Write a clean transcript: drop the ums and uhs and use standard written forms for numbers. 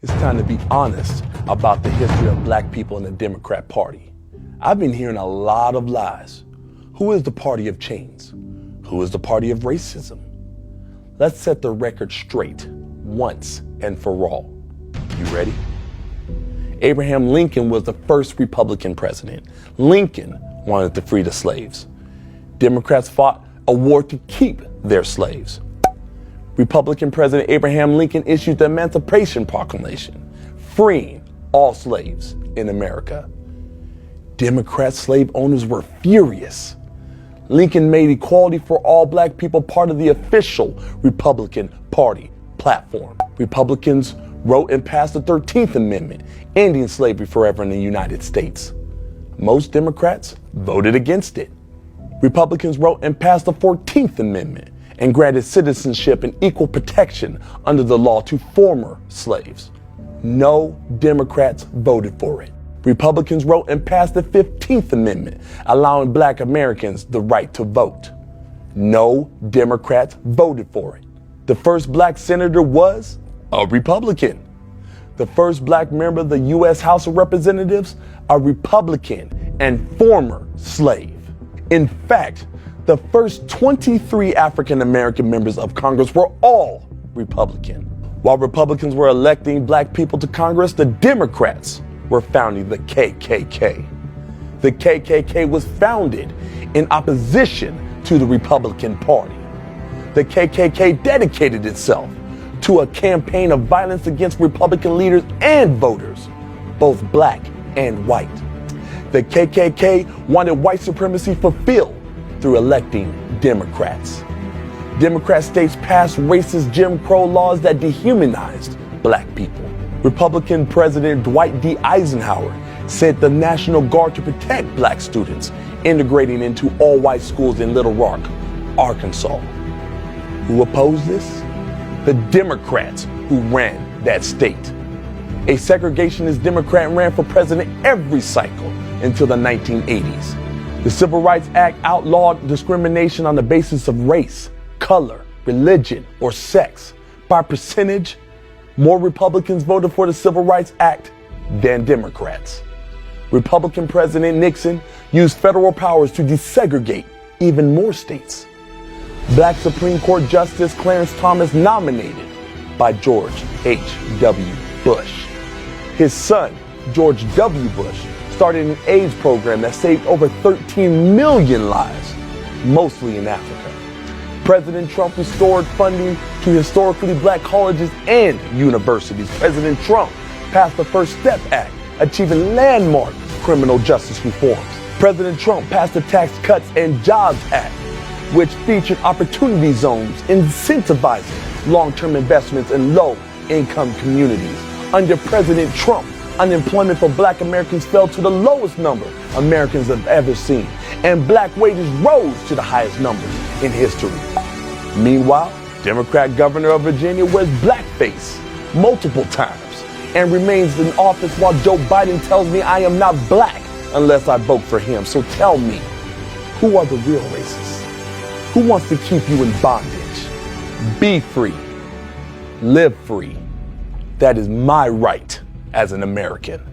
It's time to be honest about the history of black people in the Democrat Party. I've been hearing a lot of lies. Who is the party of chains? Who is the party of racism? Let's set the record straight once and for all. You ready? Abraham Lincoln was the first Republican president. Lincoln wanted to free the slaves. Democrats fought a war to keep their slaves. Republican President Abraham Lincoln issued the Emancipation Proclamation, freeing all slaves in America. Democrat slave owners were furious. Lincoln made equality for all black people part of the official Republican Party platform. Republicans wrote and passed the 13th Amendment, ending slavery forever in the United States. Most Democrats voted against it. Republicans wrote and passed the 14th Amendment and granted citizenship and equal protection under the law to former slaves. No Democrats voted for it. Republicans wrote and passed the 15th Amendment, allowing black Americans the right to vote. No Democrats voted for it. The first black senator was a Republican. The first black member of the U.S. House of Representatives, a Republican and former slave. In fact, the first 23 African American members of Congress were all Republican. While Republicans were electing black people to Congress, the Democrats were founding the KKK. The KKK was founded in opposition to the Republican Party. The KKK dedicated itself to a campaign of violence against Republican leaders and voters, both black and white. The KKK wanted white supremacy fulfilled through electing Democrats. Democrat states passed racist Jim Crow laws that dehumanized black people. Republican President Dwight D. Eisenhower sent the National Guard to protect black students, integrating into all-white schools in Little Rock, Arkansas. Who opposed this? The Democrats who ran that state. A segregationist Democrat ran for president every cycle until the 1980s. The Civil Rights Act outlawed discrimination on the basis of race, color, religion, or sex. By percentage, more Republicans voted for the Civil Rights Act than Democrats. Republican President Nixon used federal powers to desegregate even more states. Black Supreme Court Justice Clarence Thomas, nominated by George H.W. Bush. His son, George W. Bush, started an AIDS program that saved over 13 million lives, mostly in Africa. President Trump restored funding to historically black colleges and universities. President Trump passed the First Step Act, achieving landmark criminal justice reforms. President Trump passed the Tax Cuts and Jobs Act, which featured opportunity zones incentivizing long-term investments in low-income communities. Under President Trump, unemployment for black Americans fell to the lowest number Americans have ever seen, and black wages rose to the highest numbers in history. Meanwhile, Democrat Governor of Virginia wears blackface multiple times and remains in office while Joe Biden tells me I am not black unless I vote for him. So tell me, who are the real racists? Who wants to keep you in bondage? Be free. Live free. That is my right as an American.